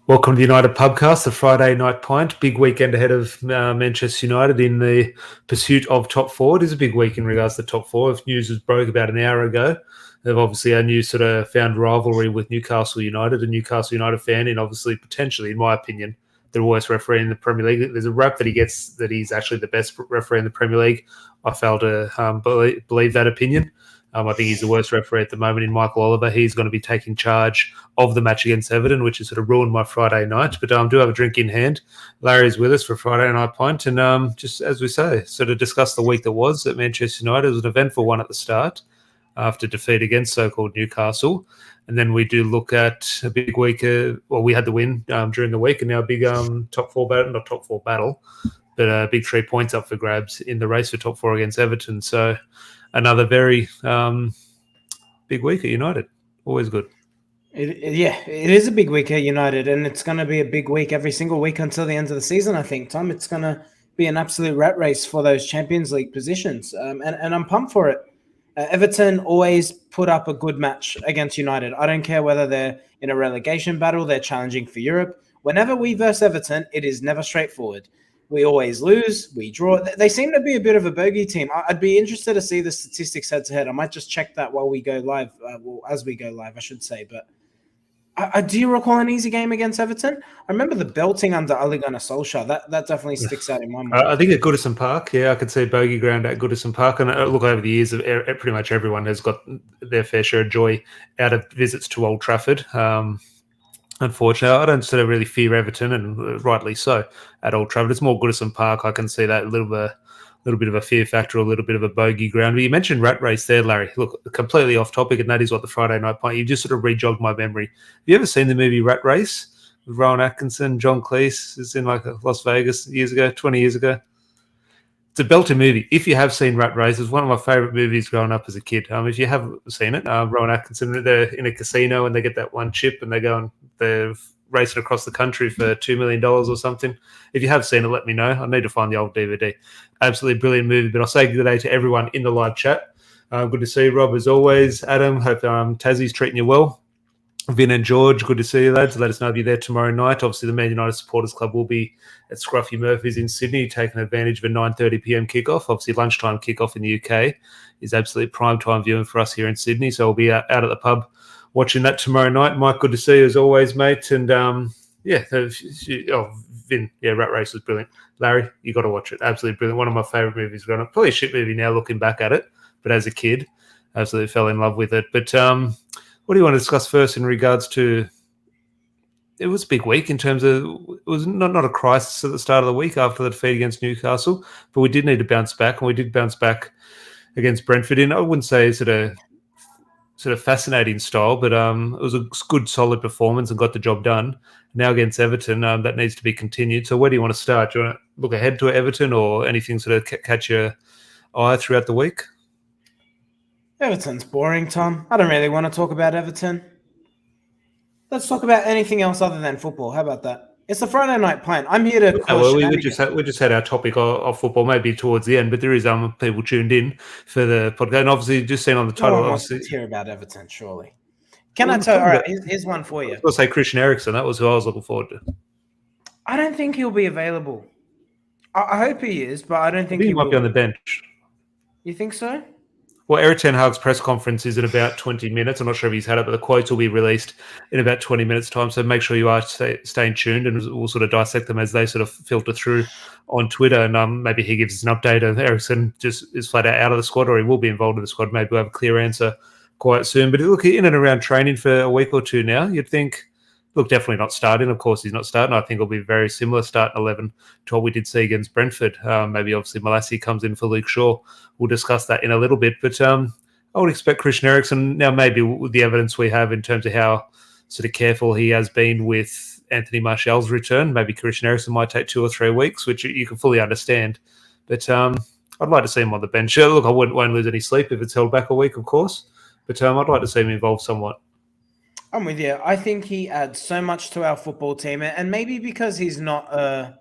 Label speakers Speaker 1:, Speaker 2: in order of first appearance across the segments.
Speaker 1: Welcome to the United Pubcast, the Friday night pint. Big weekend ahead of Manchester United in the pursuit of top four. It is a big week in regards to top four. If news was broke about an hour ago, they've obviously our new sort of found rivalry with Newcastle United, a Newcastle United fan, and obviously potentially, in my opinion, the worst referee in the Premier League. There's a rap that he gets that he's actually the best referee in the Premier League. I fail to believe that opinion. I think he's the worst referee at the moment in Michael Oliver. He's going to be taking charge of the match against Everton, which has sort of ruined my Friday night. But do have a drink in hand. Larry's with us for Friday Night Pint. And just as we say, sort of discuss the week that was at Manchester United. It was an eventful one at the start after defeat against so-called Newcastle. And then we do look at a big week. We had the win during the week and now a big top four battle, not top four battle, but a big 3 points up for grabs in the race for top four against Everton. So another very big week at United. Always good.
Speaker 2: It is a big week at United, and it's going to be a big week every single week until the end of the season, I think, Tom. It's going to be an absolute rat race for those Champions League positions, and I'm pumped for it. Everton always put up a good match against United. I don't care whether they're in a relegation battle, they're challenging for Europe. Whenever we verse Everton, it is never straightforward. We always lose. We draw. They seem to be a bit of a bogey team. I'd be interested to see the statistics head to head. I might just check that while we go live, as we go live, I should say. But do you recall an easy game against Everton? I remember the belting under Ole Gunnar Solskjaer. That definitely sticks out in my mind.
Speaker 1: I think at Goodison Park, I could see bogey ground at Goodison Park. And look, over the years, pretty much everyone has got their fair share of joy out of visits to Old Trafford. Unfortunately, I don't sort of really fear Everton, and rightly so, at Old Trafford. It's more Goodison Park. I can see that a little bit of a fear factor, a little bit of a bogey ground. But you mentioned rat race there, Larry. Look, completely off topic, and that is what the Friday night pint. You just sort of rejogged my memory. Have you ever seen the movie Rat Race with Rowan Atkinson, John Cleese? It's in like Las Vegas 20 years ago. It's a belter movie. If you have seen Rat Race, it's one of my favorite movies growing up as a kid. If you haven't seen it, Rowan Atkinson, they're in a casino and they get that one chip and they go and they're racing across the country for $2 million or something. If you have seen it, let me know. I need to find the old DVD. Absolutely brilliant movie. But I'll say good day to everyone in the live chat. Good to see you, Rob, as always. Adam, hope Tassie's treating you well. Vin and George, good to see you, lads. Let us know if you're there tomorrow night. Obviously, the Man United Supporters Club will be at Scruffy Murphy's in Sydney, taking advantage of a 9:30 p.m. kickoff. Obviously, lunchtime kickoff in the UK is absolutely prime time viewing for us here in Sydney. So we'll be out at the pub watching that tomorrow night. Mike, good to see you as always, mate. And Vin, Rat Race was brilliant. Larry, you got to watch it. Absolutely brilliant. One of my favourite movies growing up. Probably a shit movie now looking back at it, but as a kid, absolutely fell in love with it. But what do you want to discuss first in regards to? It was a big week in terms of it was not a crisis at the start of the week after the defeat against Newcastle, but we did need to bounce back, and we did bounce back against Brentford. I wouldn't say sort of fascinating style, but it was a good, solid performance and got the job done. Now against Everton, that needs to be continued. So where do you want to start? Do you want to look ahead to Everton or anything sort of catch your eye throughout the week?
Speaker 2: Everton's boring, Tom. I don't really want to talk about Everton. Let's talk about anything else other than football. How about that? It's a Friday night pint. I'm here to.
Speaker 1: We just had our topic of football maybe towards the end, but there is people tuned in for the podcast, and obviously just seen on the title.
Speaker 2: No one wants to hear about Everton, surely. Can I tell? All right, here's one for you.
Speaker 1: I'll say Christian Eriksen. That was who I was looking forward to.
Speaker 2: I don't think he'll be available. I hope he is, but I don't think he
Speaker 1: might be on the bench.
Speaker 2: You think so?
Speaker 1: Well, Erik ten Hag's press conference is in about 20 minutes. I'm not sure if he's had it, but the quotes will be released in about 20 minutes' time. So make sure you are staying tuned, and we'll sort of dissect them as they sort of filter through on Twitter. And maybe he gives us an update of Eriksen just is flat out of the squad, or he will be involved in the squad. Maybe we'll have a clear answer quite soon. But look, in and around training for a week or two now, you'd think, look, definitely not starting. Of course, he's not starting. I think it'll be very similar starting 11 to what we did see against Brentford. Maybe obviously Malassi comes in for Luke Shaw. We'll discuss that in a little bit. But I would expect Christian Eriksen, now maybe with the evidence we have in terms of how sort of careful he has been with Anthony Martial's return, maybe Christian Eriksen might take 2 or 3 weeks, which you can fully understand. But I'd like to see him on the bench. Look, I won't lose any sleep if it's held back a week, of course. But I'd like to see him involved somewhat.
Speaker 2: I'm with you. I think he adds so much to our football team, and maybe because he's not a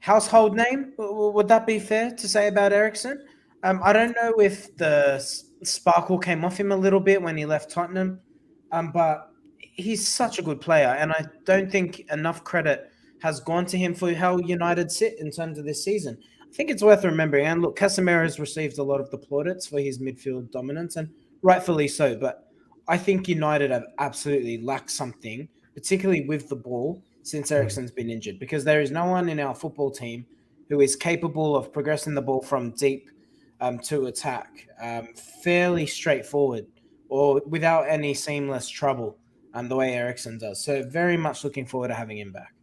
Speaker 2: household name, would that be fair to say about Eriksen? I don't know if the sparkle came off him a little bit when he left Tottenham, but he's such a good player, and I don't think enough credit has gone to him for how United sit in terms of this season. I think it's worth remembering. And look, Casemiro has received a lot of the plaudits for his midfield dominance, and rightfully so. But I think United have absolutely lacked something, particularly with the ball, since Eriksen's been injured, because there is no one in our football team who is capable of progressing the ball from deep to attack fairly straightforward or without any seamless trouble the way Eriksen does. So very much looking forward to having him back.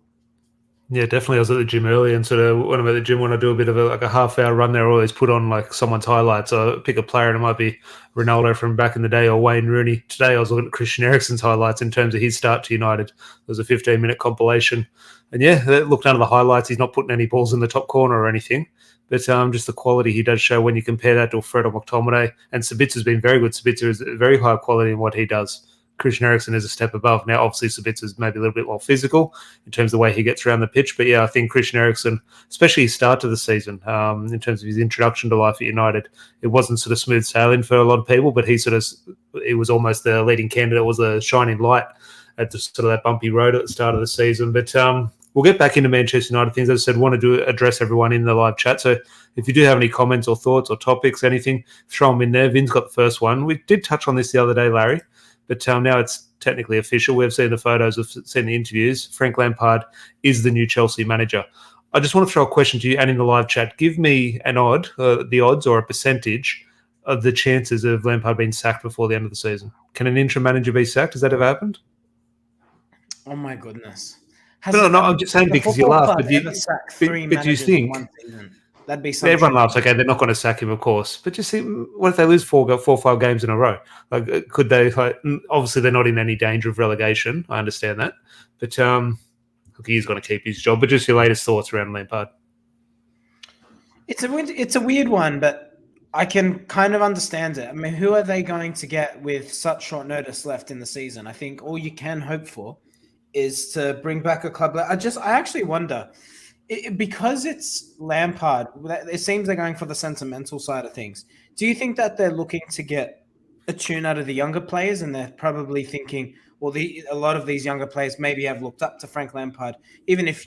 Speaker 1: Yeah, definitely. I was at the gym earlier, and sort of when I'm at the gym, when I do a bit of a half-hour run there, I always put on like someone's highlights. I pick a player, and it might be Ronaldo from back in the day or Wayne Rooney. Today, I was looking at Christian Eriksen's highlights in terms of his start to United. It was a 15-minute compilation, and yeah, looked under the highlights. He's not putting any balls in the top corner or anything, but just the quality he does show when you compare that to Fred or McTominay. And Sabitza's been very good. Sabitzer is very high quality in what he does. Christian Eriksen is a step above. Now, obviously, Sabitza's maybe a little bit more physical in terms of the way he gets around the pitch. But yeah, I think Christian Eriksen, especially his start to the season, in terms of his introduction to life at United, it wasn't sort of smooth sailing for a lot of people, but he was almost the leading candidate, was a shining light at the sort of that bumpy road at the start of the season. But we'll get back into Manchester United things. As I said, wanted to address everyone in the live chat. So if you do have any comments or thoughts or topics, anything, throw them in there. Vin's got the first one. We did touch on this the other day, Larry. But now it's technically official. We've seen the photos, we've seen the interviews. Frank Lampard is the new Chelsea manager. I just want to throw a question to you and in the live chat. Give me the odds or a percentage of the chances of Lampard being sacked before the end of the season. Can an interim manager be sacked? Has that ever happened?
Speaker 2: Oh my goodness!
Speaker 1: No, I'm just saying because you laugh. But you think
Speaker 2: one season? That'd be something.
Speaker 1: Everyone laughs. Okay, they're not going to sack him, of course. But just see, what if they lose 4 or 5 games in a row? Like, could they? Obviously, they're not in any danger of relegation. I understand that, but he's going to keep his job. But just your latest thoughts around Lampard.
Speaker 2: It's a weird one, but I can kind of understand it. I mean, who are they going to get with such short notice left in the season? I think all you can hope for is to bring back a club. I actually wonder. Because it's Lampard, it seems they're going for the sentimental side of things. Do you think that they're looking to get a tune out of the younger players, and they're probably thinking, well, a lot of these younger players maybe have looked up to Frank Lampard, even if,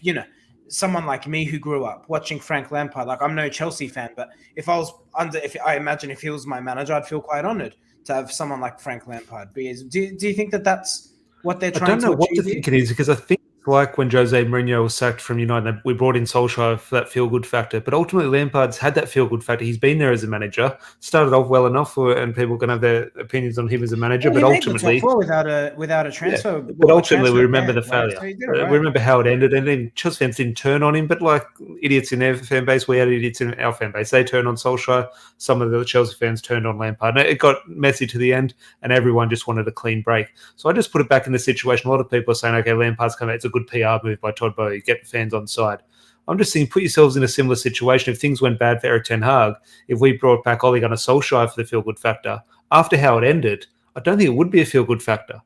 Speaker 2: someone like me who grew up watching Frank Lampard, like I'm no Chelsea fan, but if I imagine if he was my manager, I'd feel quite honoured to have someone like Frank Lampard be. Do you think that that's what they're trying to achieve?
Speaker 1: I don't know what to think it is, because I think like when Jose Mourinho was sacked from United, we brought in Solskjaer for that feel-good factor. But ultimately, Lampard's had that feel-good factor. He's been there as a manager, started off well enough, and people can have their opinions on him as a manager. But ultimately,
Speaker 2: without a transfer.
Speaker 1: Yeah, but ultimately, we remember the failure. So we remember how it ended, and then Chelsea fans didn't turn on him. But like idiots in their fan base, we had idiots in our fan base. They turned on Solskjaer. Some of the Chelsea fans turned on Lampard. And it got messy to the end, and everyone just wanted a clean break. So I just put it back in the situation. A lot of people are saying, "Okay, Lampard's coming. It's a good PR move by Todd Boehly, get fans on side." I'm just saying, put yourselves in a similar situation. If things went bad for Erik ten Hag, if we brought back Ole Gunnar Solskjaer for the feel-good factor, after how it ended, I don't think it would be a feel-good factor.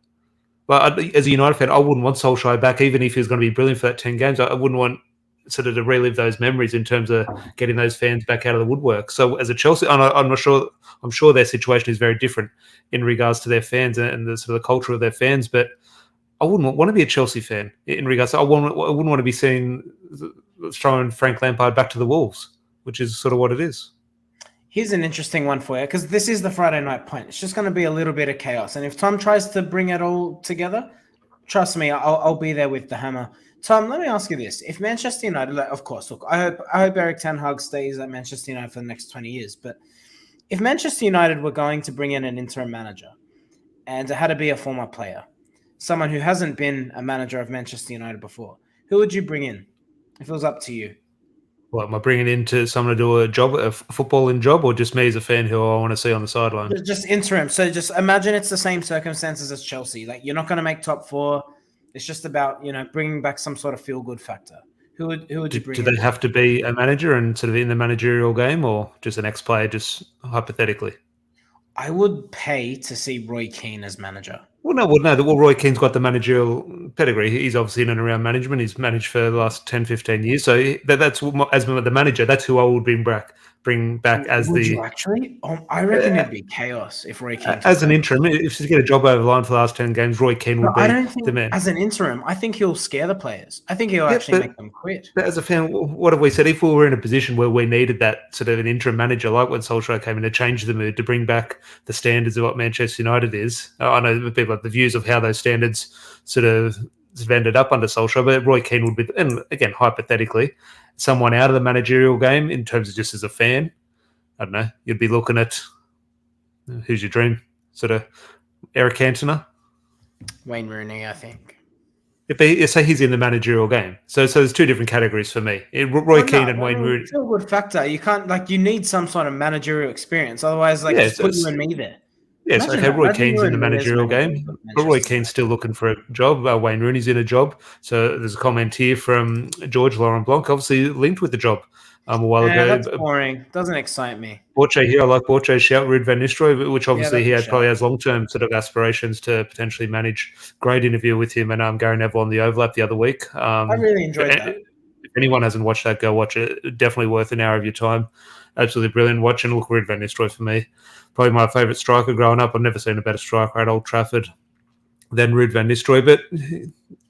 Speaker 1: But as a United fan, I wouldn't want Solskjaer back, even if he was going to be brilliant for that 10 games. I wouldn't want sort of to relive those memories in terms of getting those fans back out of the woodwork. So as a Chelsea, I'm sure their situation is very different in regards to their fans and the sort of the culture of their fans, but I wouldn't want to be a Chelsea fan in regards to, I wouldn't want to be throwing Frank Lampard back to the Wolves, which is sort of what it is.
Speaker 2: Here's an interesting one for you, because this is the Friday night point. It's just going to be a little bit of chaos. And if Tom tries to bring it all together, trust me, I'll be there with the hammer. Tom, let me ask you this. If Manchester United, of course, look, I hope Erik ten Hag stays at Manchester United for the next 20 years. But if Manchester United were going to bring in an interim manager, and it had to be a former player, someone who hasn't been a manager of Manchester United before, who would you bring in if it was up to you?
Speaker 1: What, am I bringing in to someone to do a footballing job, or just me as a fan who I want to see on the sideline?
Speaker 2: Just interim. So just imagine it's the same circumstances as Chelsea. Like, you're not going to make top 4. It's just about, bringing back some sort of feel-good factor. Who would you bring in?
Speaker 1: Do they have to be a manager and sort of in the managerial game, or just an ex-player, just hypothetically?
Speaker 2: I would pay to see Roy Keane as manager.
Speaker 1: Well, Roy Keane's got the managerial pedigree. He's obviously in and around management. He's managed for the last 10, 15 years. So that's as the manager, that's who I would bring back. bring back as
Speaker 2: Would
Speaker 1: the
Speaker 2: you actually? I reckon it'd be chaos if Roy Keane took
Speaker 1: as an
Speaker 2: over.
Speaker 1: interim. If you get a job over the line for the last 10 games, Roy Keane
Speaker 2: But
Speaker 1: would
Speaker 2: I
Speaker 1: be
Speaker 2: don't
Speaker 1: the
Speaker 2: think
Speaker 1: man.
Speaker 2: as an interim, I think he'll scare the players. I think he'll
Speaker 1: Yeah,
Speaker 2: actually make them quit.
Speaker 1: but as a fan, what have we said? If we were in a position where we needed that sort of an interim manager, like when Solskjaer came in to change the mood, to bring back the standards of what Manchester United is, I know people have the views of how those standards sort of ended up under Solskjaer, but Roy Keane would be, and again, hypothetically, someone out of the managerial game in terms of just as a fan. I don't know, you'd be looking at who's your dream sort of Eric Cantona.
Speaker 2: Wayne Rooney, I think.
Speaker 1: If say he's in the managerial game, so there's two different categories for me. Roy Keane and Wayne Rooney.
Speaker 2: It's a good factor. You can't you need some sort of managerial experience. Otherwise,
Speaker 1: Yeah,
Speaker 2: just put you and me there.
Speaker 1: yes,
Speaker 2: Imagine
Speaker 1: okay.
Speaker 2: that.
Speaker 1: Roy
Speaker 2: Imagine
Speaker 1: Keane's
Speaker 2: you
Speaker 1: in the
Speaker 2: and me as
Speaker 1: managerial
Speaker 2: managers
Speaker 1: game,
Speaker 2: of
Speaker 1: but Roy
Speaker 2: Manchester
Speaker 1: Keane's
Speaker 2: United.
Speaker 1: still looking for a job. Wayne Rooney's in a job. So there's a comment here from George Laurent Blanc, obviously linked with the job a while
Speaker 2: Yeah,
Speaker 1: ago.
Speaker 2: that's boring. Doesn't excite me.
Speaker 1: Borche here, I like Borche's shout, Ruud van Nistelrooy, which
Speaker 2: Yeah,
Speaker 1: obviously
Speaker 2: that's a
Speaker 1: probably
Speaker 2: shout.
Speaker 1: has long-term sort of aspirations to potentially manage. Great interview with him and Gary Neville on the overlap the other week.
Speaker 2: I really enjoyed that.
Speaker 1: If anyone hasn't watched that, go watch it. Definitely worth an hour of your time. Absolutely brilliant. Watch and look, Ruud van Nistelrooy for me. Probably my favourite striker growing up. I've never seen a better striker at Old Trafford than Ruud van Nistelrooy. But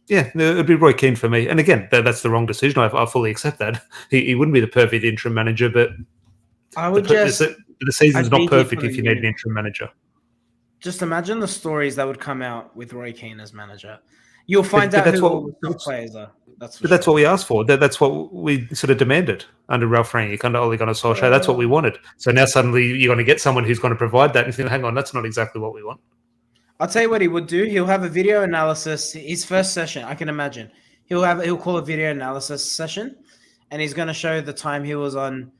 Speaker 1: yeah, it'd be Roy Keane for me. And again, that's the wrong decision. I fully accept that. He wouldn't be the perfect interim manager, but
Speaker 2: I would
Speaker 1: the season's
Speaker 2: I'd
Speaker 1: not
Speaker 2: be here
Speaker 1: perfect
Speaker 2: for
Speaker 1: if
Speaker 2: the
Speaker 1: you need an
Speaker 2: news.
Speaker 1: interim manager.
Speaker 2: Just imagine the stories that would come out with Roy Keane as manager. You'll find
Speaker 1: But
Speaker 2: out
Speaker 1: that's
Speaker 2: who all the
Speaker 1: what
Speaker 2: top players are. That's for
Speaker 1: but
Speaker 2: sure.
Speaker 1: that's what we asked for. That's what we sort of demanded under Ralph Rangnick, under Ole Gunnar Solskjaer. That's what we wanted. So now suddenly you're going to get someone who's going to provide that, and you think, hang on, that's not exactly what we want.
Speaker 2: I'll tell you what he would do. He'll have a video analysis. His first session, I can imagine. He'll call a video analysis session, and he's going to show the time he was on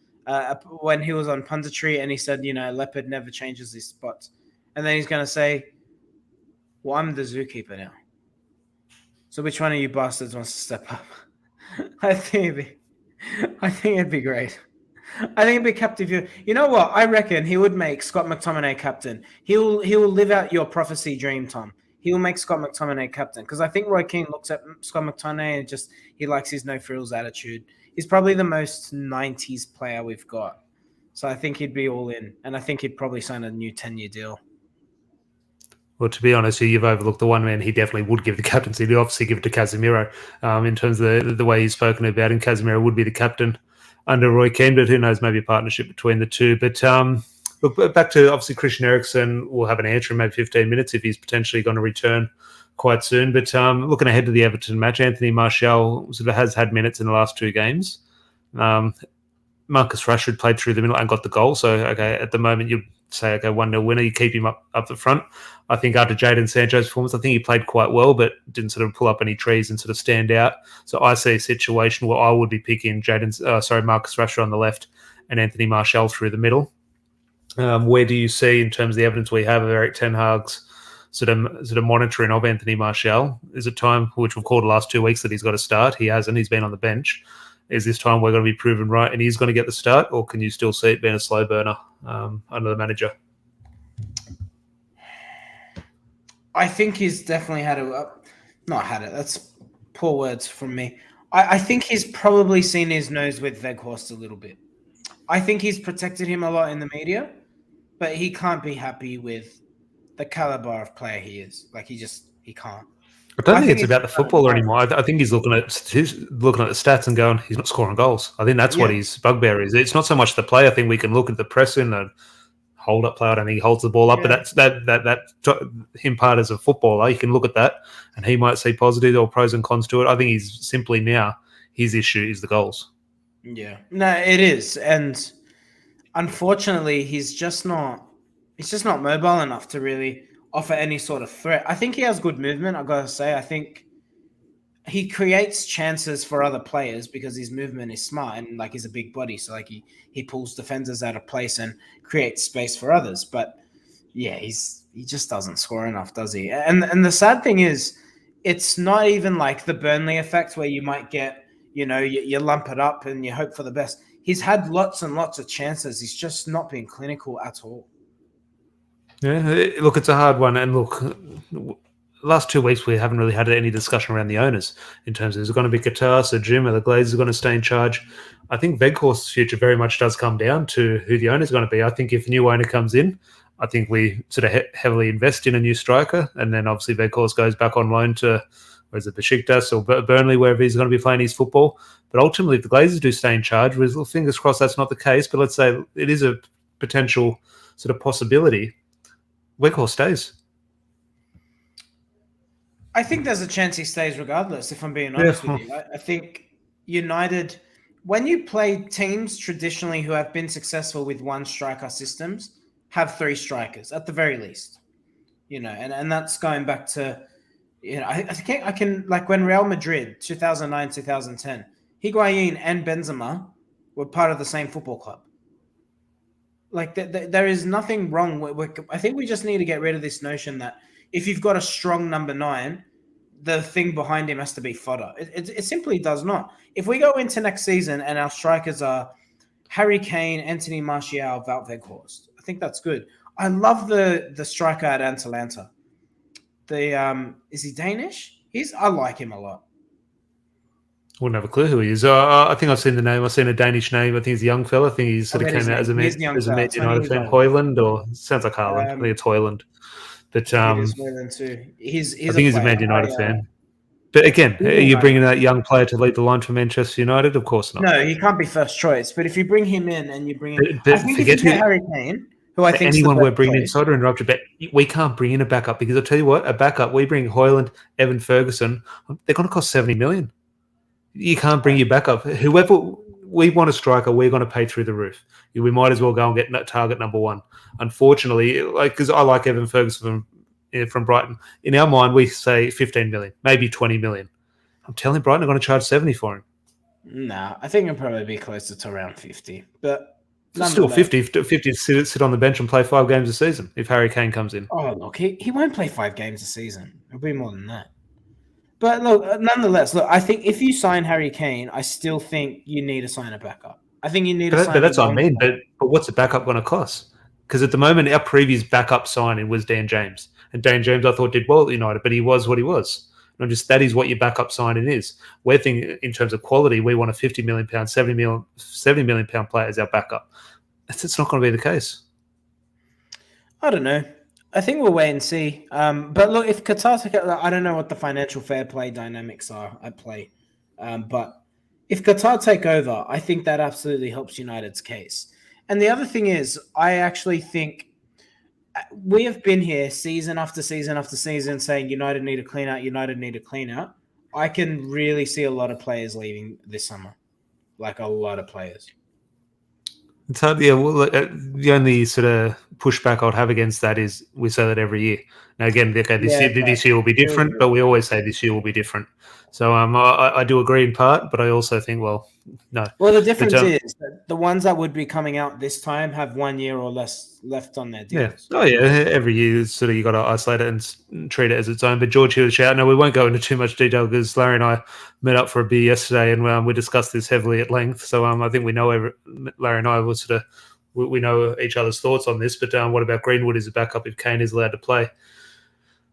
Speaker 2: when he was on punditry, and he said, leopard never changes his spots, and then he's going to say, "Well, I'm the zookeeper now. So which one of you bastards wants to step up?" I think it'd be great. I think it'd be captive. You know what? I reckon he would make Scott McTominay captain. He'll live out your prophecy dream, Tom. He'll make Scott McTominay captain because I think Roy Keane looks at Scott McTominay and he likes his no frills attitude. He's probably the most 90s player we've got. So I think he'd be all in, and I think he'd probably sign a new 10-year deal.
Speaker 1: Well, to be honest, you've overlooked the one man he definitely would give the captaincy. He'd obviously give it to Casemiro in terms of the way he's spoken about him. Casemiro would be the captain under Roy Keane, but who knows, maybe a partnership between the two. But look, back to obviously Christian Eriksen. We'll have an answer in maybe 15 minutes if he's potentially going to return quite soon. But looking ahead to the Everton match, Anthony Martial sort of has had minutes in the last two games. Marcus Rashford played through the middle and got the goal. So, okay, at the moment, you'd say, okay, 1-0 winner, you keep him up the front. I think after Jadon Sancho's performance, I think he played quite well, but didn't sort of pull up any trees and sort of stand out. So I see a situation where I would be picking Marcus Rashford on the left and Anthony Martial through the middle. Where do you see, in terms of the evidence we have of Erik ten Hag's sort of monitoring of Anthony Martial? Is it time, which we've called the last 2 weeks, that he's got to start? He hasn't. He's been on the bench. Is this time we're going to be proven right and he's going to get the start, or can you still see it being a slow burner under the manager?
Speaker 2: I think he's definitely not had it. That's poor words from me. I think he's probably seen his nose with Weghorst a little bit. I think he's protected him a lot in the media, but he can't be happy with the caliber of player he is. Like he can't.
Speaker 1: I don't think it's about the footballer anymore. I think he's looking at the stats and going, he's not scoring goals. I think that's what his bugbear is. It's not so much the play. I think we can look at the pressing and hold up play. I don't think he holds the ball up, but that's that him part as a footballer. You can look at that, and he might see positive or pros and cons to it. I think he's simply now his issue is the goals.
Speaker 2: Yeah, no, it is, and unfortunately, he's just not mobile enough to really offer any sort of threat. I think he has good movement, I've got to say. I think he creates chances for other players because his movement is smart and like he's a big body. So like he pulls defenders out of place and creates space for others. But yeah, he just doesn't score enough, does he? And the sad thing is, it's not even like the Burnley effect where you might get, you lump it up and you hope for the best. He's had lots and lots of chances. He's just not been clinical at all.
Speaker 1: Yeah, look, it's a hard one. And look, last 2 weeks we haven't really had any discussion around the owners in terms of is it going to be Qatar, so Jim, or the Glazers going to stay in charge. I think Veghorst's future very much does come down to who the owner is going to be. I think if a new owner comes in, I think we sort of heavily invest in a new striker, and then obviously Veghorst goes back on loan to, or is it Besiktas or Burnley, wherever he's going to be playing his football. But ultimately, if the Glazers do stay in charge, with fingers crossed that's not the case, but let's say it is a potential sort of possibility, Weghorst stays.
Speaker 2: I think there's a chance he stays regardless, if I'm being honest with you. I think United, when you play teams traditionally who have been successful with one striker systems, have three strikers at the very least. And that's going back to, I think I can, like when Real Madrid, 2009, 2010, Higuain and Benzema were part of the same football club. Like there is nothing wrong with. I think we just need to get rid of this notion that if you've got a strong number 9, the thing behind him has to be fodder. It simply does not. If we go into next season and our strikers are Harry Kane, Anthony Martial, Wout Weghorst, I think that's good. I love the striker at Atalanta. Is he Danish? I like him a lot.
Speaker 1: Wouldn't have a clue who he is. I think I've seen the name. I've seen a Danish name. I think he's a young fella. I think he sort of came out as a Man United fan. Hoyland, or sounds like Haaland. I think it's Hoyland. But
Speaker 2: it is Hoyland too. I
Speaker 1: think he's a Man United fan. But again, are you bringing that young player to lead the line for Manchester United? Of course not.
Speaker 2: No, he can't be first choice. But if you bring him in and you bring in, I think if you get Harry Kane, who I think
Speaker 1: anyone we're bringing in, sorry to interrupt you, but we can't bring in a backup because I'll tell you what, a backup, we bring Hoyland, Evan Ferguson, they're going to cost 70 million. You can't bring your backup. Whoever we want a striker, we're going to pay through the roof. We might as well go and get target number 1. Unfortunately, because I like Evan Ferguson from Brighton. In our mind, we say 15 million, maybe 20 million. I'm telling Brighton are going to charge 70 for him.
Speaker 2: Nah, I think it'll probably be closer to around 50. But
Speaker 1: still 50 to sit on the bench and play 5 games a season if Harry Kane comes in.
Speaker 2: Oh, look, he won't play 5 games a season. It'll be more than that. But look, nonetheless, I think if you sign Harry Kane, I still think you need to sign a backup. I think you need to sign.
Speaker 1: But that's what I mean. But what's a backup going to cost? Because at the moment, our previous backup signing was Dan James, and Dan James I thought did well at United, but he was what he was. And that is what your backup signing is. We're thinking in terms of quality, we want a £50 million, £70 million player as our backup. It's not going to be the case.
Speaker 2: I don't know. I think we'll wait and see. But look, if Qatar, I don't know what the financial fair play dynamics are at play. But if Qatar take over, I think that absolutely helps United's case. And the other thing is, I actually think we have been here season after season after season saying United need to clean out, United need to clean out. I can really see a lot of players leaving this summer. Like a lot of players.
Speaker 1: It's hard. Yeah, well, the only sort of pushback I would have against that is we say that every year. Now, again, this year will be different, but we always say this year will be different. So I do agree in part, but I also think, well, no.
Speaker 2: Well, the difference is that the ones that would be coming out this time have 1 year or less left on their deals.
Speaker 1: Yeah. Oh, yeah. Every year, sort of, you got to isolate it and treat it as its own. But George, here was shout. No, we won't go into too much detail because Larry and I met up for a beer yesterday and we discussed this heavily at length. So I think we know Larry and I will sort of we know each other's thoughts on this. But what about Greenwood as a backup if Kane is allowed to play?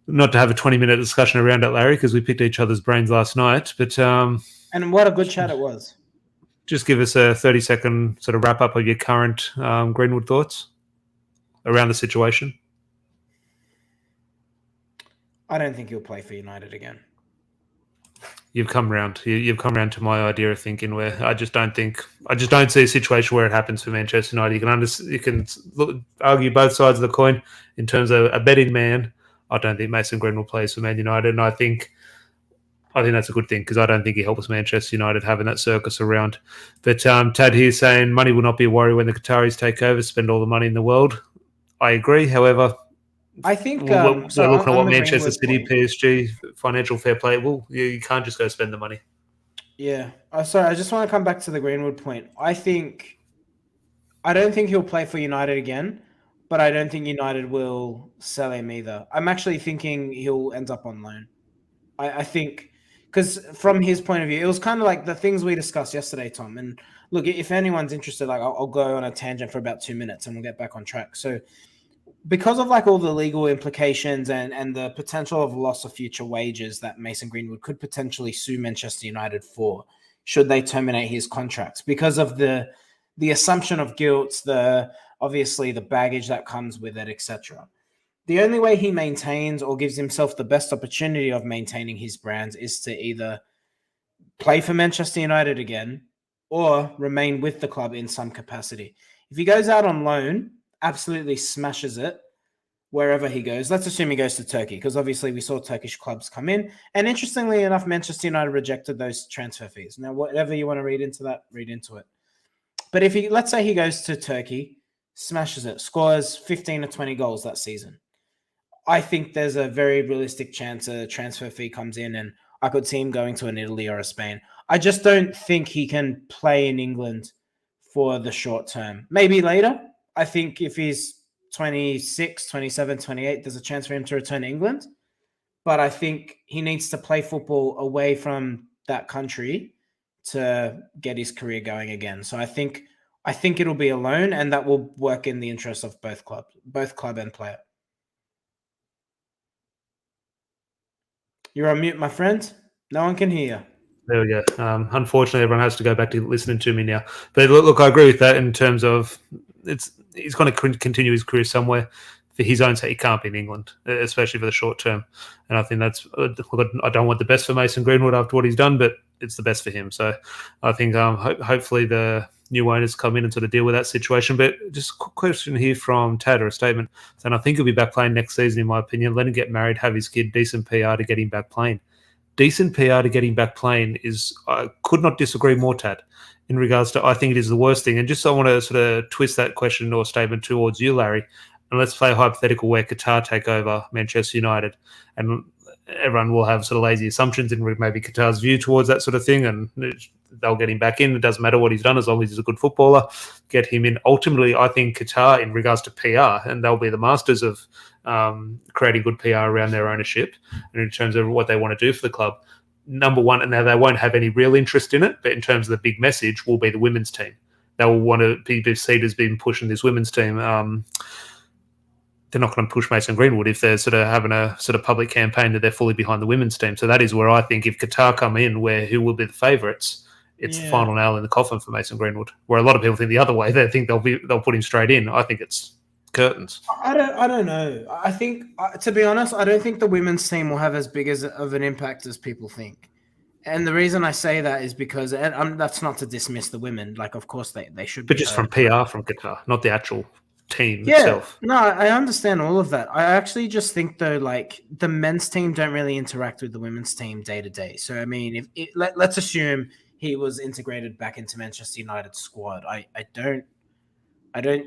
Speaker 1: Not to have a 20-minute discussion around it, Larry, because we picked each other's brains last night. But
Speaker 2: and what a good chat it was.
Speaker 1: Just give us a 30-second sort of wrap-up of your current Greenwood thoughts around the situation.
Speaker 2: I don't think he'll play for United again.
Speaker 1: You've come round. You've come round to my idea of thinking where I just don't see a situation where it happens for Manchester United. You can argue both sides of the coin in terms of a betting man. I don't think Mason Greenwood plays for Man United, and I think that's a good thing because I don't think he helps Manchester United having that circus around. But Tad here saying money will not be a worry when the Qataris take over, spend all the money in the world. I agree. However,
Speaker 2: I think
Speaker 1: we're looking at what Manchester City, PSG, financial fair play. Well, you can't just go spend the money.
Speaker 2: Yeah. Sorry, I just want to come back to the Greenwood point. I don't think he'll play for United again. But I don't think United will sell him either. I'm actually thinking he'll end up on loan. I think because from his point of view, it was kind of like the things we discussed yesterday, Tom. And look, if anyone's interested, like I'll go on a tangent for about 2 minutes and we'll get back on track. So because of like all the legal implications and the potential of loss of future wages that Mason Greenwood could potentially sue Manchester United for, should they terminate his contracts, because of the assumption of guilt, the obviously the baggage that comes with it, etc. The only way he maintains or gives himself the best opportunity of maintaining his brands is to either play for Manchester United again or remain with the club in some capacity. If he goes out on loan, absolutely smashes it wherever he goes. Let's assume he goes to Turkey, because obviously we saw Turkish clubs come in. And interestingly enough, Manchester United rejected those transfer fees. Now, whatever you want to read into that, read into it. But if he, let's say he goes to Turkey, smashes it, scores 15 or 20 goals that season, I think there's a very realistic chance a transfer fee comes in, and I could see him going to an Italy or a Spain. I just don't think he can play in England for the short term. Maybe later. I think if he's 26, 27, 28, there's a chance for him to return to England. But I think he needs to play football away from that country to get his career going again. So I think it'll be a loan, and that will work in the interest of both club and player. You're on mute, my friend. No one can hear you.
Speaker 1: There we go. Unfortunately, everyone has to go back to listening to me now. But look, I agree with that in terms of he's going to continue his career somewhere. For his own sake, he can't be in England, especially for the short term. And I think that's. I don't want the best for Mason Greenwood after what he's done, but it's the best for him. So I think hopefully the new owners come in and sort of deal with that situation. But just a quick question here from Tad, or a statement. And I think he'll be back playing next season, in my opinion. Let him get married, have his kid, decent PR to get him back playing. Decent PR to get him back playing is, I could not disagree more, Tad, in regards to, I think it is the worst thing. And just so I want to sort of twist that question or statement towards you, Larry, and let's play a hypothetical where Qatar take over Manchester United, and everyone will have sort of lazy assumptions in maybe Qatar's view towards that sort of thing, and they'll get him back in. It doesn't matter what he's done as long as he's a good footballer. Get him in. Ultimately, I think Qatar, in regards to PR, and they'll be the masters of creating good PR around their ownership and in terms of what they want to do for the club. Number one, and now they won't have any real interest in it, but in terms of the big message, will be the women's team. They will want to be seen as being pushing this women's team. They're not going to push Mason Greenwood if they're sort of having a sort of public campaign that they're fully behind the women's team. So that is where I think if Qatar come in, who will be the favourites, it's the final nail in the coffin for Mason Greenwood. Where a lot of people think the other way, they think they'll put him straight in. I think it's curtains.
Speaker 2: I don't know. I think, to be honest, I don't think the women's team will have as big of an impact as people think. And the reason I say that is because, and that's not to dismiss the women. Like, of course they should.
Speaker 1: But just from PR from Qatar, not the actual team itself.
Speaker 2: No, I understand all of that. I actually just think, though, like, the men's team don't really interact with the women's team day to day. So, I mean, let's assume he was integrated back into Manchester United's squad. I don't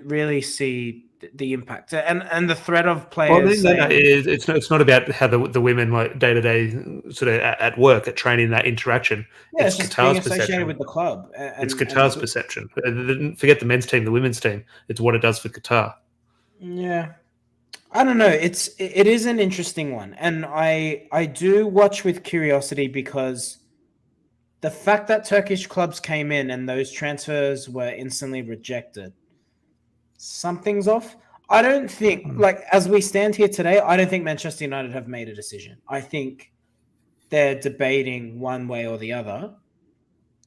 Speaker 2: really see the impact and the threat of players.
Speaker 1: Well, it's not about how the women, like, day to day sort of at work, at training, that interaction.
Speaker 2: Yeah,
Speaker 1: it's
Speaker 2: just
Speaker 1: Qatar's
Speaker 2: being associated
Speaker 1: perception
Speaker 2: with the club.
Speaker 1: It's Qatar's perception. Forget the men's team, the women's team. It's what it does for Qatar.
Speaker 2: Yeah, I don't know. It is an interesting one, and I do watch with curiosity, because the fact that Turkish clubs came in and those transfers were instantly rejected, something's off. I don't think, like, as we stand here today, I don't think Manchester United have made a decision. I think they're debating one way or the other.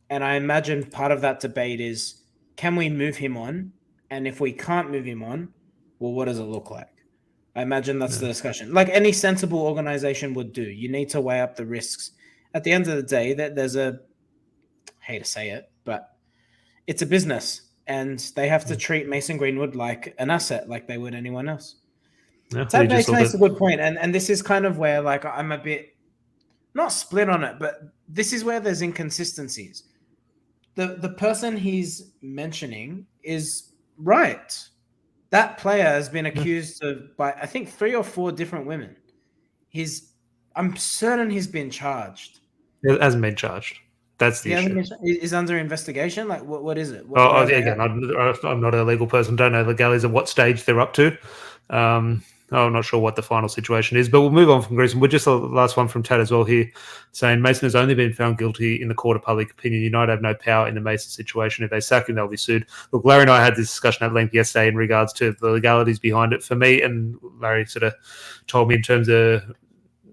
Speaker 2: And I imagine part of that debate is, can we move him on? And if we can't move him on, well, what does it look like? I imagine that's the discussion. Like any sensible organization would do. You need to weigh up the risks. At the end of the day, there's I hate to say it, but it's a business. And they have to treat Mason Greenwood like an asset, like they would anyone else.
Speaker 1: Yeah,
Speaker 2: That makes a good point. And this is kind of where, like, I'm a bit not split on it, but this is where there's inconsistencies. The person he's mentioning is right. That player has been accused by, I think, 3 or 4 different women. I'm certain he's been charged.
Speaker 1: It hasn't been charged. That's the issue.
Speaker 2: Is under investigation? Like, what is it?
Speaker 1: Again, I'm not a legal person. Don't know the legalities of what stage they're up to. I'm not sure what the final situation is, but we'll move on from Greece. We're just the last one from Tad as well here, saying Mason has only been found guilty in the court of public opinion. United have no power in the Mason situation. If they sack him, they'll be sued. Look, Larry and I had this discussion at length yesterday in regards to the legalities behind it. For me, and Larry sort of told me in terms of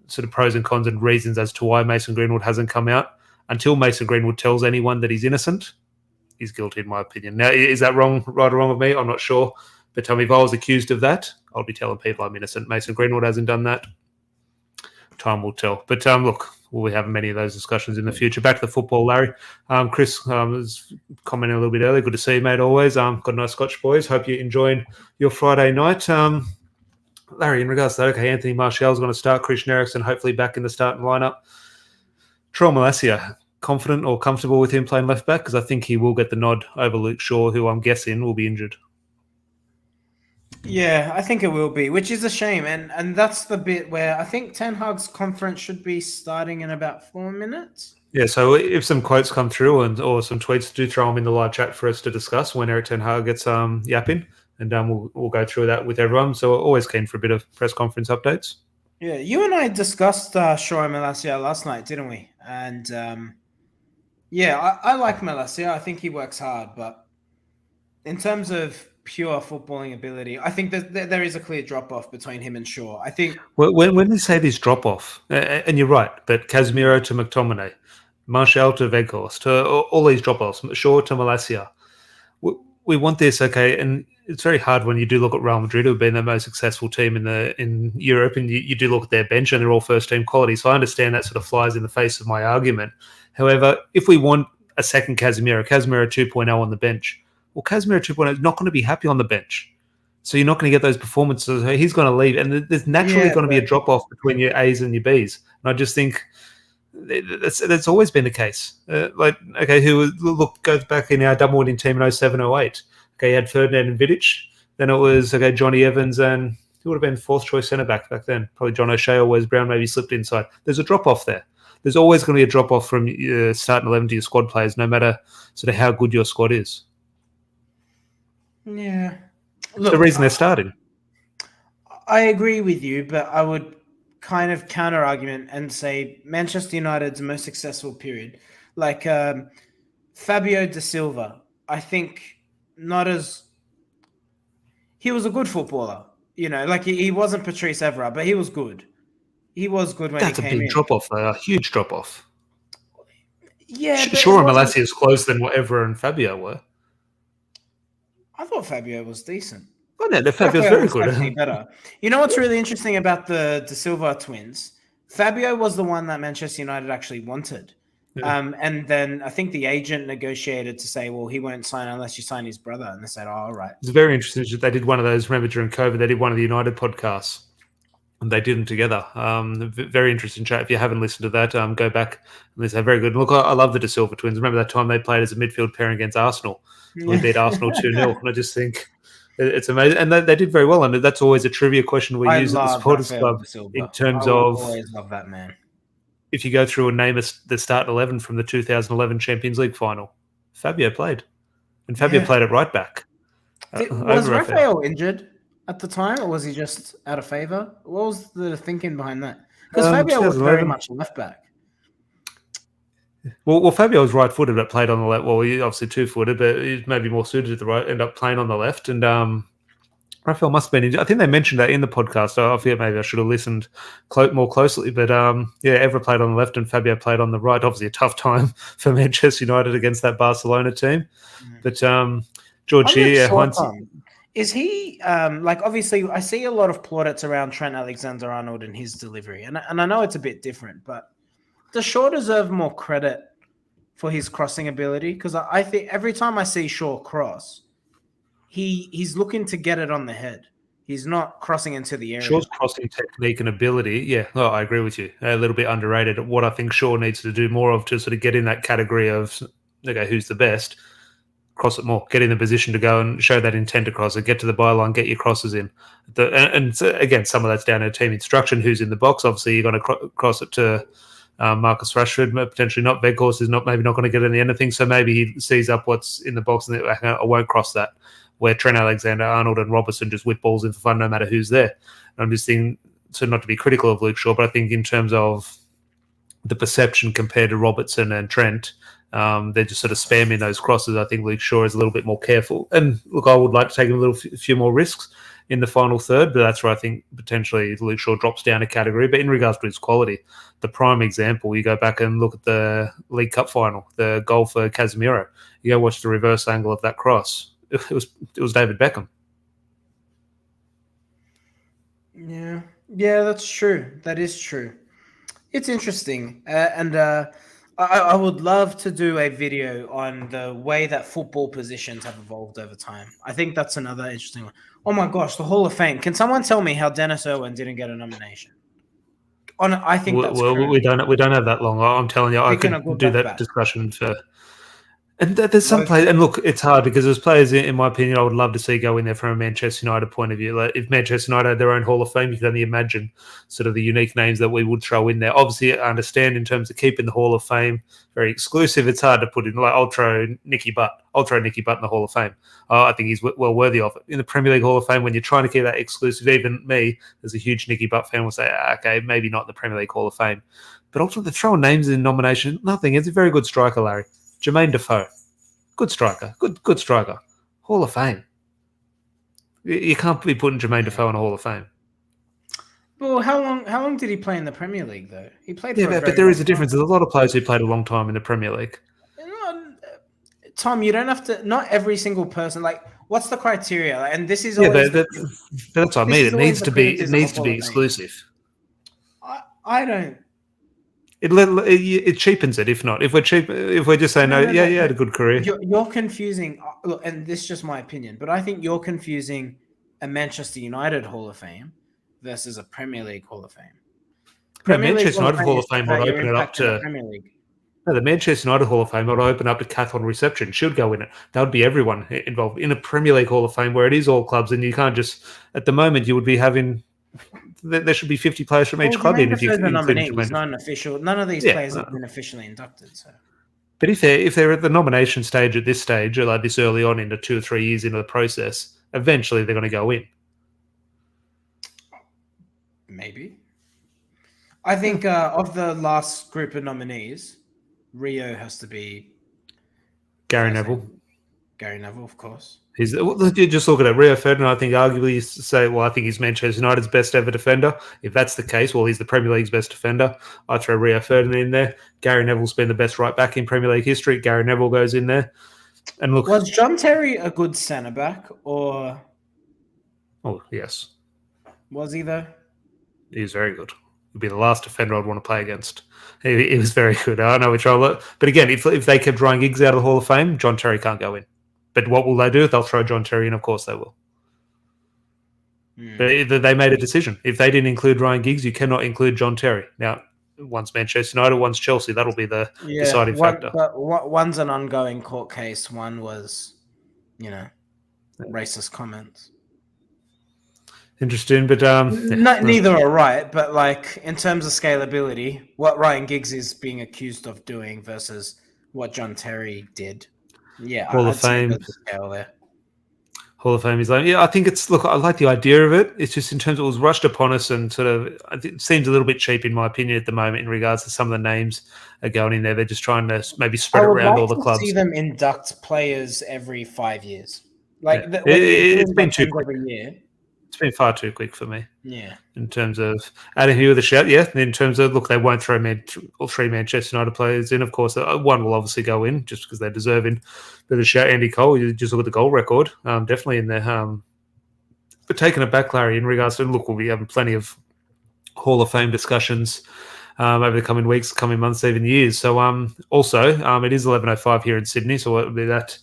Speaker 1: sort of pros and cons and reasons as to why Mason Greenwood hasn't come out. Until Mason Greenwood tells anyone that he's innocent, he's guilty, in my opinion. Now, is that right or wrong of me? I'm not sure. But tell me, if I was accused of that, I'll be telling people I'm innocent. Mason Greenwood hasn't done that. Time will tell. But look, we'll be having many of those discussions in the future. Back to the football, Larry. Chris was commenting a little bit earlier. Good to see you, mate, always. Got a nice Scotch, boys. Hope you're enjoying your Friday night. Larry, in regards to that, okay, Anthony Martial's going to start. Christian Eriksen hopefully back in the starting lineup. Troy Malacia, confident or comfortable with him playing left back? Because I think he will get the nod over Luke Shaw, who I'm guessing will be injured.
Speaker 2: Yeah, I think it will be, which is a shame. And that's the bit where I think Ten Hag's conference should be starting in about 4 minutes.
Speaker 1: Yeah, so if some quotes come through or some tweets, do throw them in the live chat for us to discuss when Erik Ten Hag gets yapping. And we'll go through that with everyone. So always keen for a bit of press conference updates.
Speaker 2: Yeah, you and I discussed Shaw and Malacia last night, didn't we? And I like Malacia. I think he works hard. But in terms of pure footballing ability, I think there is a clear drop-off between him and Shaw. I think...
Speaker 1: When they say this drop-off, and you're right, but Casemiro to McTominay, Martial to Weghorst, all these drop-offs, Shaw to Malacia, we want this, okay, and it's very hard when you do look at Real Madrid, who have been the most successful team in Europe, and you do look at their bench and they're all first-team quality. So I understand that sort of flies in the face of my argument. However, if we want a second Casemiro 2.0 on the bench, well, Casemiro 2.0 is not going to be happy on the bench. So you're not going to get those performances. He's going to leave, and there's naturally going to be a drop-off between your A's and your B's. And I just think that's always been the case. Goes back in our double-winning team in 07-08. Okay, you had Ferdinand and Vidic. Then it was, Johnny Evans and who would have been fourth-choice centre-back back then? Probably John O'Shea or Wes Brown maybe slipped inside. There's a drop-off there. There's always going to be a drop-off from your starting 11 to your squad players, no matter sort of how good your squad is.
Speaker 2: Yeah.
Speaker 1: Look, the reason they're starting.
Speaker 2: I agree with you, but I would kind of counter-argument and say Manchester United's most successful period. Like Fabio da Silva, I think... he was a good footballer, he wasn't Patrice Evra, but he was good. He was good when he came in. That's a big
Speaker 1: drop-off, though, a huge drop-off.
Speaker 2: Yeah,
Speaker 1: sure, Malacia is closer than what Evra and Fabio were.
Speaker 2: I thought Fabio was decent.
Speaker 1: Oh, no, Fabio's very good.
Speaker 2: Better. You know what's really interesting about the Da Silva twins? Fabio was the one that Manchester United actually wanted. Yeah. And then I think the agent negotiated to say, well, he won't sign unless you sign his brother. And they said, all right.
Speaker 1: It's very interesting. They did one of those, remember, during COVID, they did one of the United podcasts. And they did them together. Very interesting chat. If you haven't listened to that, go back and listen. Very good. Look, I love the Da Silva twins. Remember that time they played as a midfield pairing against Arsenal? We beat Arsenal 2-0. And I just think it's amazing. And they did very well. And that's always a trivia question we use at the Supporters Club in terms of...
Speaker 2: I always love that man.
Speaker 1: If you go through and name the start 11 from the 2011 Champions League final, Fabio played. And Fabio played at right back.
Speaker 2: Was Rafael injured at the time, or was he just out of favour? What was the thinking behind that? Because Fabio was very much left back.
Speaker 1: Well, Fabio was right-footed, but played on the left. Well, he's obviously two-footed, but he's maybe more suited to the right, ended up playing on the left. And Rafael must have been injured. I think they mentioned that in the podcast. I forget, maybe I should have listened more closely. But Evra played on the left and Fabio played on the right. Obviously a tough time for Manchester United against that Barcelona team. But George here...
Speaker 2: Is he, obviously I see a lot of plaudits around Trent Alexander-Arnold and his delivery. And I know it's a bit different, but does Shaw deserve more credit for his crossing ability? Because I think every time I see Shaw cross... He's looking to get it on the head. He's not crossing into the area.
Speaker 1: Shaw's crossing technique and ability, I agree with you. A little bit underrated. What I think Shaw needs to do more of to sort of get in that category of, who's the best, cross it more, get in the position to go and show that intent to cross it, get to the byline, get your crosses in. And again, some of that's down to team instruction, who's in the box. Obviously, you're going to cross it to Marcus Rashford, potentially not. Weghorst is maybe not going to get in the anything, so maybe he sees up what's in the box and I won't cross that. where Trent Alexander-Arnold and Robertson just whip balls in for fun no matter who's there. And I'm just thinking, so not to be critical of Luke Shaw, but I think in terms of the perception compared to Robertson and Trent, they're just sort of spamming those crosses. I think Luke Shaw is a little bit more careful. And look, I would like to take a few more risks in the final third, but that's where I think potentially Luke Shaw drops down a category. But in regards to his quality, the prime example, you go back and look at the League Cup final, the goal for Casemiro. You go watch the reverse angle of that cross. It was David Beckham.
Speaker 2: Yeah, that's true. That is true. It's interesting, and I would love to do a video on the way that football positions have evolved over time. I think that's another interesting one. Oh my gosh, the Hall of Fame. Can someone tell me how Dennis Irwin didn't get a nomination? I think that's
Speaker 1: we don't have that long. I'm telling you, I could do that discussion for. And there's some players, and look, it's hard because there's players, in my opinion, I would love to see go in there from a Manchester United point of view. Like if Manchester United had their own Hall of Fame, you could only imagine sort of the unique names that we would throw in there. Obviously, I understand in terms of keeping the Hall of Fame very exclusive, it's hard to put in. Like I'll throw Nicky Butt in the Hall of Fame. I think he's well worthy of it. In the Premier League Hall of Fame, when you're trying to keep that exclusive, even me, as a huge Nicky Butt fan, will say, okay, maybe not the Premier League Hall of Fame. But ultimately, throwing names in nomination, nothing. It's a very good striker, Larry. Jermaine Defoe. Good striker. Good striker. Hall of Fame. You can't be putting Jermaine Defoe in a Hall of Fame.
Speaker 2: Well, how long did he play in the Premier League, though? He played for
Speaker 1: but there is a difference. There's a lot of players who played a long time in the Premier League.
Speaker 2: Tom, you don't have to. Not every single person. Like, what's the criteria? And this is
Speaker 1: that's what I mean. It needs to be exclusive.
Speaker 2: I don't.
Speaker 1: It cheapens it. If not, if we're just saying no, he had a good career.
Speaker 2: You're confusing. Look, and this is just my opinion, but I think you're confusing a Manchester United Hall of Fame versus a Premier League Hall of Fame.
Speaker 1: Manchester United Hall of Fame would open it up to
Speaker 2: Premier League.
Speaker 1: No, the Manchester United Hall of Fame would open up to Cathon reception. Should go in it. That would be everyone involved in a Premier League Hall of Fame where it is all clubs, and you can't just at the moment you would be having. There should be 50 players from each club in. If you're
Speaker 2: nominee, it's not an official. None of these players have been officially inducted. So,
Speaker 1: but if they're at the nomination stage at this stage, or like this early on into 2 or 3 years into the process, eventually they're going to go in.
Speaker 2: Maybe. I think of the last group of nominees, Rio has to be
Speaker 1: Gary Neville.
Speaker 2: Gary Neville, of course.
Speaker 1: You just look at it. Rio Ferdinand, I think, arguably, you say, well, I think he's Manchester United's best ever defender. If that's the case, well, he's the Premier League's best defender. I throw Rio Ferdinand in there. Gary Neville's been the best right back in Premier League history. Gary Neville goes in there. And look,
Speaker 2: was John Terry a good centre back or?
Speaker 1: Oh yes.
Speaker 2: Was he though?
Speaker 1: He was very good. He'd be the last defender I'd want to play against. He was very good. I know we try a lot, but again, if they kept Ryan Giggs out of the Hall of Fame, John Terry can't go in. But what will they do? They'll throw John Terry in. Of course they will. But they made a decision. If they didn't include Ryan Giggs, you cannot include John Terry. Now, one's Manchester United, one's Chelsea. That'll be the deciding factor.
Speaker 2: But one's an ongoing court case. One was, racist comments.
Speaker 1: Interesting, but
Speaker 2: neither are right. But like in terms of scalability, what Ryan Giggs is being accused of doing versus what John Terry did. Yeah,
Speaker 1: Hall of Fame.
Speaker 2: Scale there.
Speaker 1: Hall of Fame is like, I think it's, look, I like the idea of it. It's just in terms of it was rushed upon us and sort of, it seems a little bit cheap in my opinion at the moment in regards to some of the names are going in there. They're just trying to maybe spread it around all the clubs.
Speaker 2: I would like to see them induct players every 5 years. Like
Speaker 1: it's been too quick.
Speaker 2: Every year.
Speaker 1: It's been far too quick for me.
Speaker 2: Yeah.
Speaker 1: In terms of adding here with a shout, yeah. In terms of, look, they won't throw all 3 Manchester United players in. Of course, one will obviously go in just because they're deserving. But the shout, Andy Cole, you just look at the goal record, definitely in there. But taking it back, Larry, in regards to, look, we'll be having plenty of Hall of Fame discussions over the coming weeks, coming months, even years. So also, it is 11:05 here in Sydney, so it'll be that.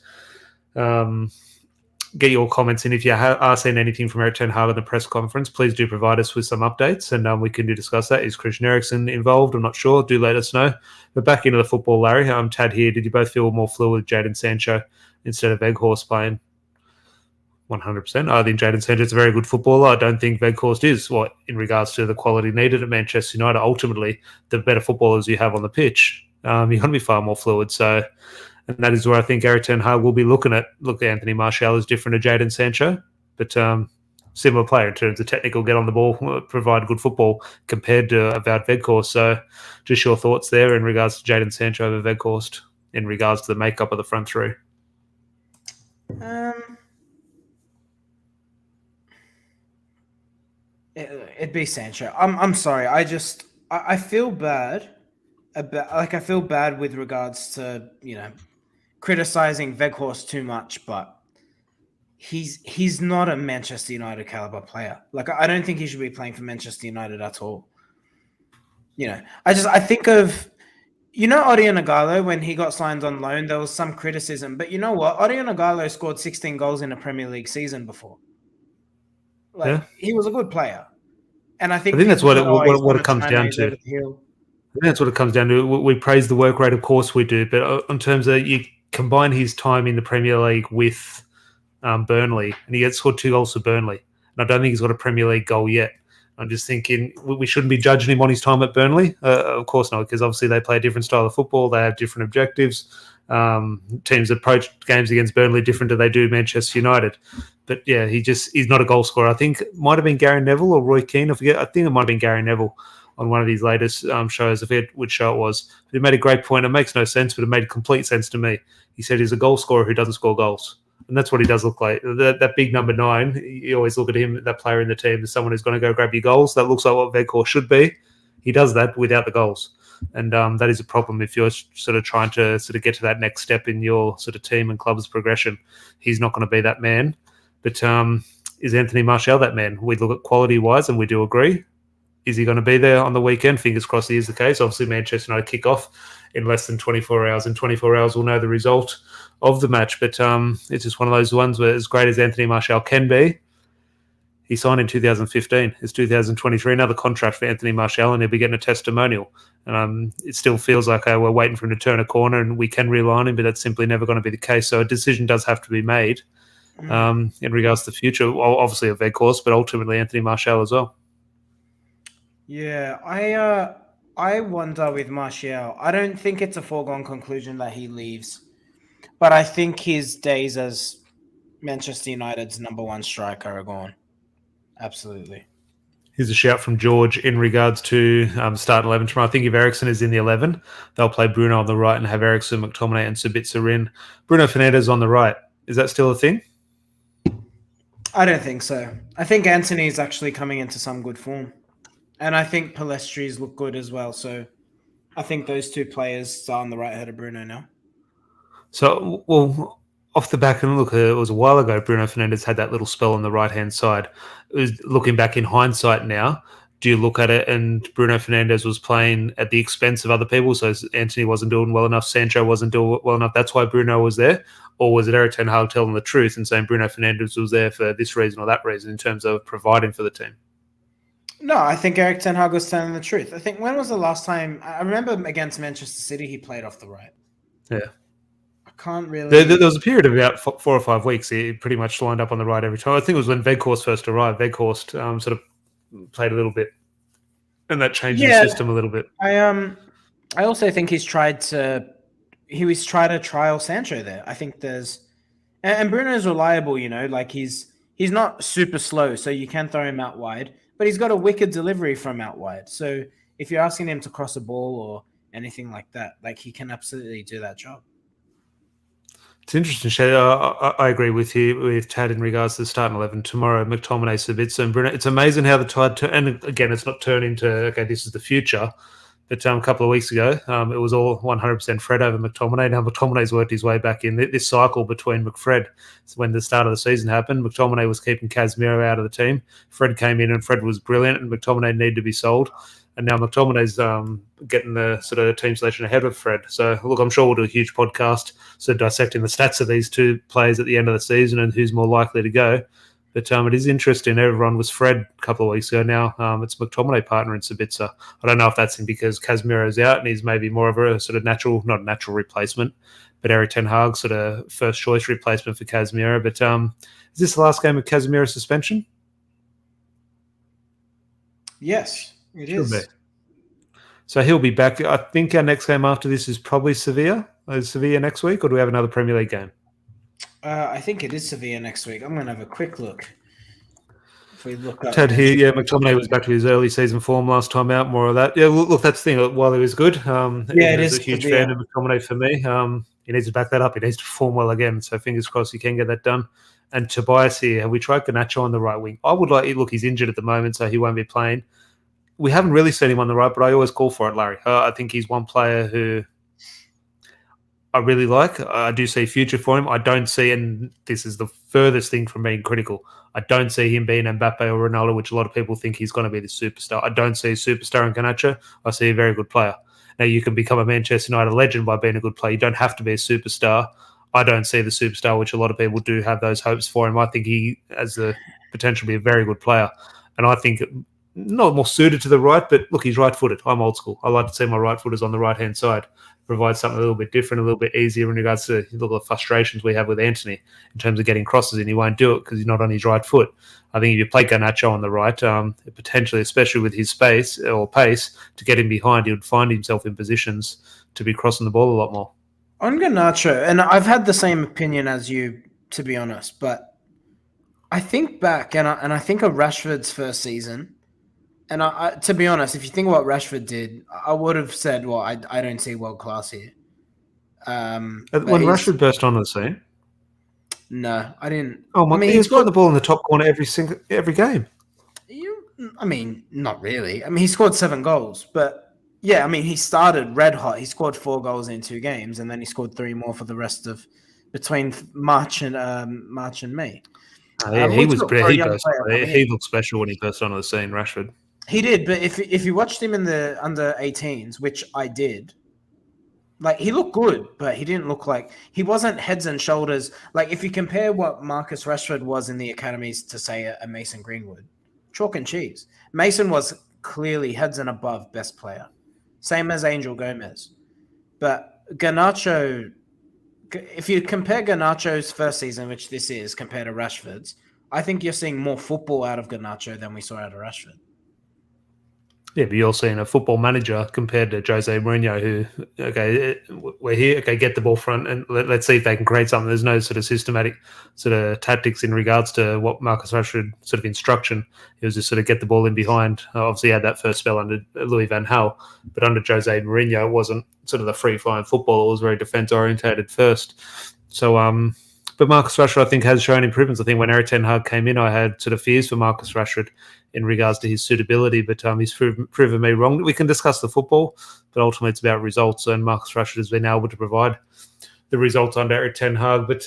Speaker 1: Get your comments in. If you are seeing anything from Erik ten Hag at the press conference, please do provide us with some updates and we can discuss that. Is Christian Eriksen involved? I'm not sure. Do let us know. But back into the football, Larry. Tad here. Did you both feel more fluid with Jadon Sancho instead of Weghorst playing? 100%. I think Jadon Sancho is a very good footballer. I don't think Weghorst is, in regards to the quality needed at Manchester United. Ultimately, the better footballers you have on the pitch, you're going to be far more fluid. So And that is where I think Erik Ten Hag will be looking at. Look, Anthony Martial is different to Jadon Sancho, but similar player in terms of technical, get on the ball, provide good football compared to Wout Weghorst. So just your thoughts there in regards to Jadon Sancho over Weghorst in regards to the makeup of the front three.
Speaker 2: It'd be Sancho. I'm sorry. I feel bad about, like, I feel bad with regards to, criticizing Weghorst too much, but he's not a Manchester United caliber player. Like, I don't think he should be playing for Manchester United at all. I think of, Odion Ighalo, when he got signed on loan, there was some criticism. But you know what? Odion Ighalo scored 16 goals in a Premier League season before. He was a good player. And I think
Speaker 1: that's what it comes down to. I think that's what it comes down to. We praise the work rate, of course we do. But in terms of, you combine his time in the Premier League with Burnley, and he had scored 2 goals for Burnley. And I don't think he's got a Premier League goal yet. I'm just thinking we shouldn't be judging him on his time at Burnley. Of course not, because obviously they play a different style of football. They have different objectives. Teams approach games against Burnley different to they do Manchester United. But yeah, he's not a goal scorer. I think it might have been Gary Neville or Roy Keane. I forget. I think it might have been Gary Neville on one of these latest shows. I forget which show it was. But he made a great point. It makes no sense, but it made complete sense to me. He said he's a goal scorer who doesn't score goals. And that's what he does look like. That big number 9, you always look at him, that player in the team, as someone who's going to go grab your goals. That looks like what Weghorst should be. He does that without the goals. And that is a problem if you're sort of trying to sort of get to that next step in your sort of team and club's progression. He's not going to be that man. But is Anthony Martial that man? We look at quality-wise, and we do agree. Is he going to be there on the weekend? Fingers crossed he is the case. Obviously, Manchester United kick off in less than 24 hours. In 24 hours, we'll know the result of the match. But it's just one of those ones where, as great as Anthony Martial can be, he signed in 2015. It's 2023, another contract for Anthony Martial, and he'll be getting a testimonial. And it still feels like we're waiting for him to turn a corner and we can rely on him, but that's simply never going to be the case. So a decision does have to be made in regards to the future, obviously of Weghorst, but ultimately Anthony Martial as well.
Speaker 2: Yeah, I wonder with Martial. I don't think it's a foregone conclusion that he leaves, but I think his days as Manchester United's number 1 striker are gone. Absolutely.
Speaker 1: Here's a shout from George in regards to starting 11 tomorrow. I think if Eriksen is in the 11, they'll play Bruno on the right and have Eriksen, McTominay and Sabitzer in. Bruno Fernandes on the right. Is that still a thing?
Speaker 2: I don't think so. I think Anthony is actually coming into some good form. And I think Palestri's look good as well. So I think those 2 players are on the right ahead of Bruno now. So,
Speaker 1: well, off the back, and look, it was a while ago, Bruno Fernandes had that little spell on the right-hand side. Looking back in hindsight now, do you look at it and Bruno Fernandes was playing at the expense of other people? So Anthony wasn't doing well enough, Sancho wasn't doing well enough, that's why Bruno was there? Or was it Erik Ten Hag telling the truth and saying Bruno Fernandes was there for this reason or that reason in terms of providing for the team?
Speaker 2: No, I think Erik Ten Hag was telling the truth. I think, when was the last time? I remember against Manchester City, he played off the right.
Speaker 1: Yeah.
Speaker 2: I can't really...
Speaker 1: There was a period of about 4 or 5 weeks he pretty much lined up on the right every time. I think it was when Weghorst first arrived. Weghorst sort of played a little bit, and that changed the system a little bit.
Speaker 2: I also think he's tried to trial Sancho there. I think there's... And Bruno's reliable, like he's not super slow, so you can throw him out wide. But he's got a wicked delivery from out wide. So if you're asking him to cross a ball or anything like that, like, he can absolutely do that job.
Speaker 1: It's interesting, Shay. I agree with you, with Tad, in regards to the starting 11 tomorrow. McTominay, Sabitzer and Bruno. It's amazing how the tide and again, it's not turned into, okay, this is the future. But a couple of weeks ago, it was all 100% Fred over McTominay. Now McTominay's worked his way back in. This cycle between McFred, when the start of the season happened, McTominay was keeping Casemiro out of the team. Fred came in and Fred was brilliant, and McTominay needed to be sold. And now McTominay's getting the sort of team selection ahead of Fred. So, look, I'm sure we'll do a huge podcast dissecting the stats of these 2 players at the end of the season and who's more likely to go. But it is interesting. Everyone was Fred a couple of weeks ago. Now it's McTominay partner in Sabitzer. I don't know if that's because Casemiro's out and he's maybe more of a sort of natural, not a natural replacement, but Erik Ten Hag sort of first choice replacement for Casemiro. But is this the last game of Casemiro's suspension?
Speaker 2: Yes, it is.
Speaker 1: So he'll be back. I think our next game after this is probably Sevilla. Is Sevilla next week, or do we have another Premier League game?
Speaker 2: I think it is Sevilla next week. I'm going to have a quick look. If we look up,
Speaker 1: Ted here, yeah, McTominay was back to his early season form last time out, more of that. Yeah, look, that's the thing. While he was good,
Speaker 2: Yeah, it
Speaker 1: as
Speaker 2: is
Speaker 1: a huge
Speaker 2: Sevilla.
Speaker 1: fan of McTominay for me, he needs to back that up. He needs to perform well again. So fingers crossed he can get that done. And Tobias here, have we tried Garnacho on the right wing? I would like, look, he's injured at the moment, so he won't be playing. We haven't really seen him on the right, but I always call for it, Larry. I think he's one player who I really like. I do see future for him. I don't see, and this is the furthest thing from being critical, I don't see him being Mbappe or Ronaldo, which a lot of people think he's going to be the superstar. I don't see a superstar in Garnacho. I see a very good player. Now, you can become a Manchester United legend by being a good player. You don't have to be a superstar. I don't see the superstar, which a lot of people do have those hopes for him. I think he has the potential to be a very good player. And I think not more suited to the right, but look, he's right-footed. I'm old school. I like to see my right footers on the right-hand side. Provide something a little bit different, a little bit easier in regards to the frustrations we have with Anthony in terms of getting crosses, and he won't do it because he's not on his right foot. I think if you play Garnacho on the right, potentially, especially with his space or pace, to get him behind, he would find himself in positions to be crossing the ball a lot more.
Speaker 2: On Garnacho, and I've had the same opinion as you, to be honest, but I think back, and I think of Rashford's first season, and to be honest, if you think of what Rashford did, I would have said, well, I don't see world class here.
Speaker 1: When Rashford burst onto the scene,
Speaker 2: no, I didn't.
Speaker 1: Oh my! He was putting the ball in the top corner every game.
Speaker 2: I mean, not really. I mean, he scored 7 goals, but yeah, I mean, he started red hot. He scored 4 goals in 2 games, and then he scored 3 more for the rest of between March and May.
Speaker 1: He was pretty. He looked special when he burst onto the scene, Rashford.
Speaker 2: He did, but if you watched him in the under 18s, which I did, like he looked good, but he didn't look like he wasn't heads and shoulders. Like if you compare what Marcus Rashford was in the academies to say a Mason Greenwood, chalk and cheese. Mason was clearly heads and above best player, same as Angel Gomez. But Garnacho, if you compare Garnacho's first season, which this is, compared to Rashford's, I think you're seeing more football out of Garnacho than we saw out of Rashford.
Speaker 1: Yeah, but you're seeing a football manager compared to Jose Mourinho, who, okay, we're here, okay, get the ball front and let's see if they can create something. There's no sort of systematic sort of tactics in regards to what Marcus Rashford sort of instruction. It was just sort of get the ball in behind. Obviously, he had that first spell under Louis van Gaal, but under Jose Mourinho, it wasn't sort of the free-flowing football. It was very defence-orientated first. So, but Marcus Rashford, I think, has shown improvements. I think when Erik ten Hag came in, I had sort of fears for Marcus Rashford in regards to his suitability, but he's proven me wrong. We can discuss the football, but ultimately it's about results, and Marcus Rashford has been able to provide the results under Erik ten Hag. But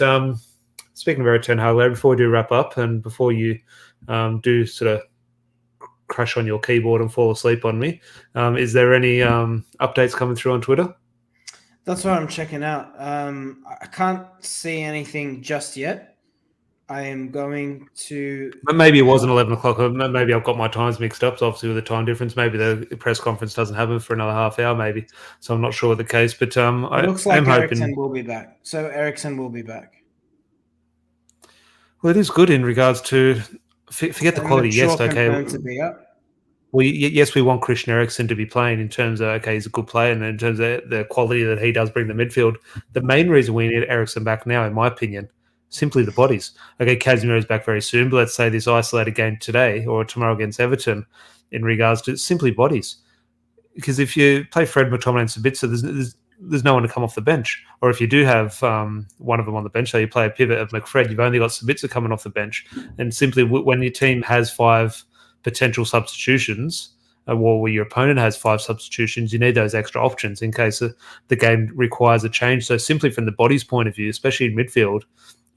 Speaker 1: speaking of Erik ten Hag, before we do wrap up and before you do sort of crash on your keyboard and fall asleep on me, is there any updates coming through on Twitter?
Speaker 2: That's what I'm checking out. I can't see anything just yet. I am going to...
Speaker 1: Maybe it wasn't 11 o'clock. Maybe I've got my times mixed up, so obviously with the time difference. Maybe the press conference doesn't happen for another half hour, maybe. So I'm not sure what the case, but
Speaker 2: it looks like ERIKSEN will be back. So ERIKSEN will be back.
Speaker 1: Well, it is good in regards to... Forget the quality. Yes, okay.
Speaker 2: To be up.
Speaker 1: Well, yes, we want Christian Eriksen to be playing in terms of, okay, he's a good player, and in terms of the quality that he does bring to the midfield. The main reason we need Eriksen back now, in my opinion, simply the bodies. Okay, Casemiro is back very soon, but let's say this isolated game today or tomorrow against Everton in regards to simply bodies. Because if you play Fred, McTominay and Sabitzer, there's no one to come off the bench. Or if you do have one of them on the bench, so you play a pivot of McFred, you've only got Sabitzer coming off the bench. And simply when your team has 5 potential substitutions, or your opponent has 5 substitutions, you need those extra options in case the game requires a change. So simply from the body's point of view, especially in midfield,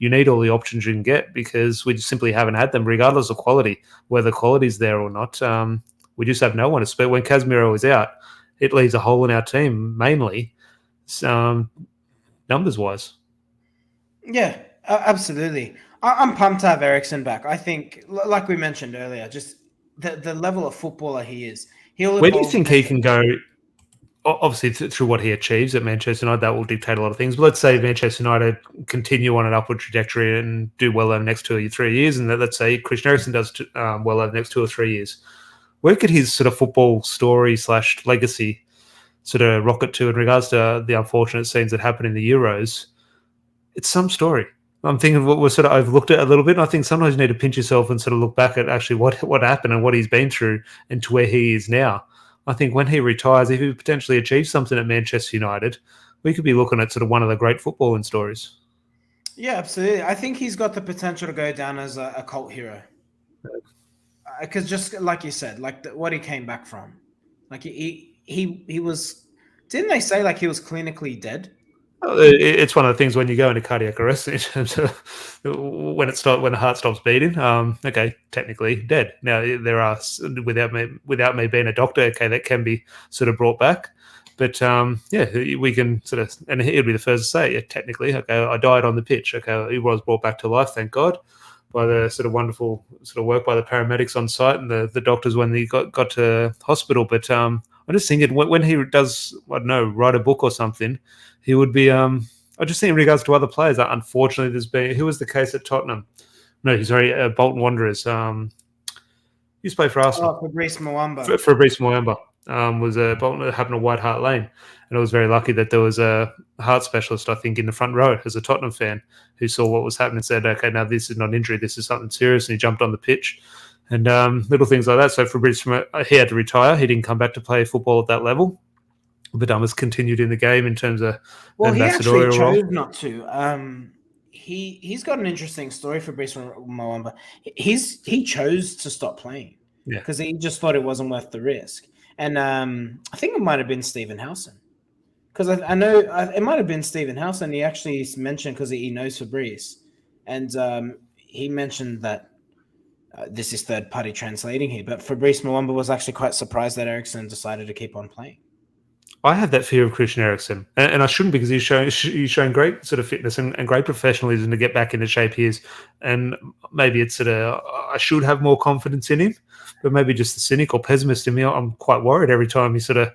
Speaker 1: you need all the options you can get because we just simply haven't had them, regardless of quality, whether quality's there or not. We just have no one to spare. When Casemiro is out, it leaves a hole in our team, mainly numbers-wise.
Speaker 2: Yeah, absolutely. I'm pumped to have Eriksen back. I think, like we mentioned earlier, just the level of footballer he is.
Speaker 1: Where do you think he can go? Obviously, through what he achieves at Manchester United, that will dictate a lot of things. But let's say Manchester United continue on an upward trajectory and do well over the next 2 or 3 years, and let's say Christian Eriksen does well over the next 2 or 3 years. Where could his sort of football story / legacy sort of rocket to in regards to the unfortunate scenes that happened in the Euros, it's some story. I'm thinking what we're sort of overlooked it a little bit. And I think sometimes you need to pinch yourself and sort of look back at actually what happened and what he's been through and to where he is now. I think when he retires, if he potentially achieves something at Manchester United, we could be looking at sort of one of the great footballing stories.
Speaker 2: Yeah, absolutely. I think he's got the potential to go down as a cult hero. Because just like you said, like what he came back from, like he was. Didn't they say like he was clinically dead?
Speaker 1: It's one of the things when you go into cardiac arrest in terms of when the heart stops beating. Okay, technically dead. Now there are without me being a doctor, okay, that can be sort of brought back. But yeah, we can sort of, and he'll be the first to say, yeah, technically, okay, I died on the pitch. Okay, he was brought back to life, thank God, by the sort of wonderful sort of work by the paramedics on site and the doctors when he got to hospital. But I'm just thinking when he does, I don't know, write a book or something, he would be. I just think in regards to other players that unfortunately there's been. Who was the case at Tottenham? No, sorry, Bolton Wanderers. He used to play for Arsenal.
Speaker 2: Oh, Fabrice Muamba.
Speaker 1: Fabrice Muamba was Bolton happened at White Hart Lane, and I was very lucky that there was a heart specialist, I think, in the front row as a Tottenham fan who saw what was happening and said, "Okay, now this is not injury, this is something serious," and he jumped on the pitch. And little things like that. So Fabrice, he had to retire. He didn't come back to play football at that level. But has continued in the game in terms of
Speaker 2: he actually chose
Speaker 1: role.
Speaker 2: not to. He's got an interesting story for Fabrice Muamba. He chose to stop playing because he just thought it wasn't worth the risk. And I think it might have been Stephen Howson because I know it might have been Stephen Howson. He actually mentioned because he knows Fabrice, and he mentioned that this is third party translating here, but Fabrice Muamba was actually quite surprised that Eriksen decided to keep on playing.
Speaker 1: I have that fear of Christian Eriksen, and I shouldn't because he's shown great sort of fitness and great professionalism to get back into shape he is. And maybe it's sort of I should have more confidence in him, but maybe just the cynic or pessimist in me. I'm quite worried every time you get to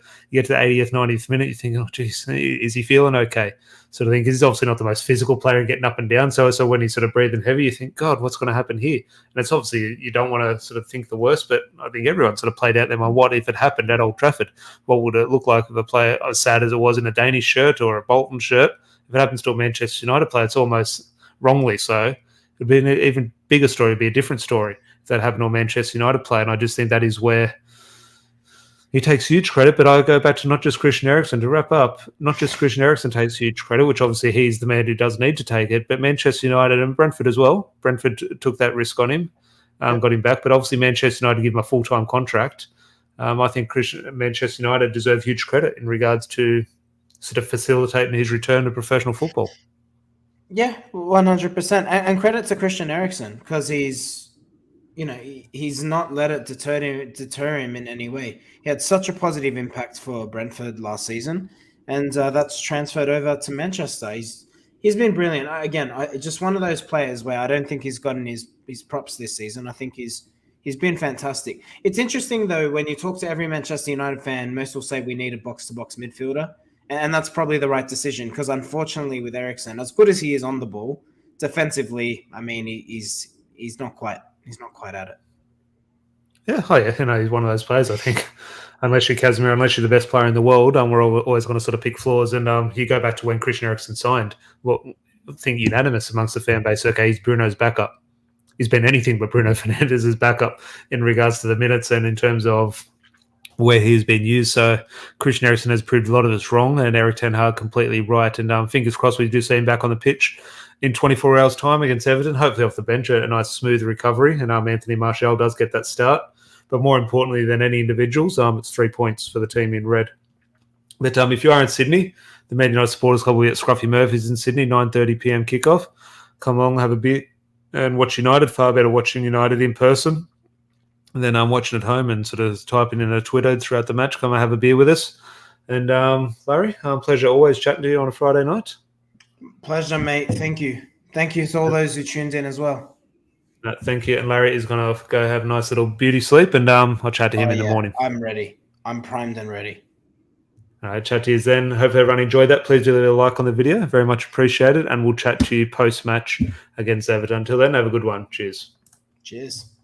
Speaker 1: the 80th, 90th minute. You think, oh, geez, is he feeling okay? Sort of thing. Because he's obviously not the most physical player and getting up and down. So when he's sort of breathing heavy, you think, God, what's going to happen here? And it's obviously you don't want to sort of think the worst, but I think everyone sort of played out there. What if it happened at Old Trafford? What would it look like if a player as sad as it was in a Danish shirt or a Bolton shirt? If it happens to a Manchester United player, it's almost wrongly so. It'd be an even bigger story. It'd be a different story if that happened to a Manchester United player. And I just think that is where he takes huge credit, but I go back to not just Christian Eriksen to wrap up. Not just Christian Eriksen takes huge credit, which obviously he's the man who does need to take it, but Manchester United and Brentford as well. Brentford took that risk on him, got him back, but obviously Manchester United give him a full-time contract. I think Manchester United deserve huge credit in regards to sort of facilitating his return to professional football.
Speaker 2: Yeah, 100%. And credit to Christian Eriksen because he's not let it deter him in any way. He had such a positive impact for Brentford last season, and that's transferred over to Manchester. He's been brilliant. Again, just one of those players where I don't think he's gotten his props this season. I think he's been fantastic. It's interesting, though, when you talk to every Manchester United fan, most will say we need a box-to-box midfielder, and that's probably the right decision because, unfortunately, with Eriksen, as good as he is on the ball, defensively, I mean, he's not quite at it.
Speaker 1: Yeah, he's one of those players, I think. Unless you're Casemiro, unless you're the best player in the world, we're always going to sort of pick flaws. And you go back to when Christian Eriksen signed, I think unanimous amongst the fan base, okay, he's Bruno's backup. He's been anything but Bruno Fernandes's backup in regards to the minutes and in terms of where he's been used. So Christian Eriksen has proved a lot of us wrong, and Erik ten Hag completely right. And fingers crossed we do see him back on the pitch in 24 hours' time against Everton, hopefully off the bench, a nice smooth recovery. And Anthony Martial does get that start. But more importantly than any individuals, it's 3 points for the team in red. But if you are in Sydney, the Man United Supporters Club will be at Scruffy Murphy's in Sydney, 9:30 p.m. kickoff. Come along, have a beer and watch United. Far better watching United in person. And then I'm watching at home and sort of typing in a Twitter throughout the match. Come and have a beer with us. And Larry, pleasure always chatting to you on a Friday night.
Speaker 2: Pleasure, mate. Thank you. Thank you to all those who tuned in as well.
Speaker 1: Thank you. And Larry is going to go have a nice little beauty sleep, and I'll chat to him in the morning.
Speaker 2: I'm ready. I'm primed and ready.
Speaker 1: All right, chat to you then. Hope everyone enjoyed that. Please do leave a like on the video. Very much appreciated. And we'll chat to you post-match against Everton. Until then, have a good one. Cheers.
Speaker 2: Cheers.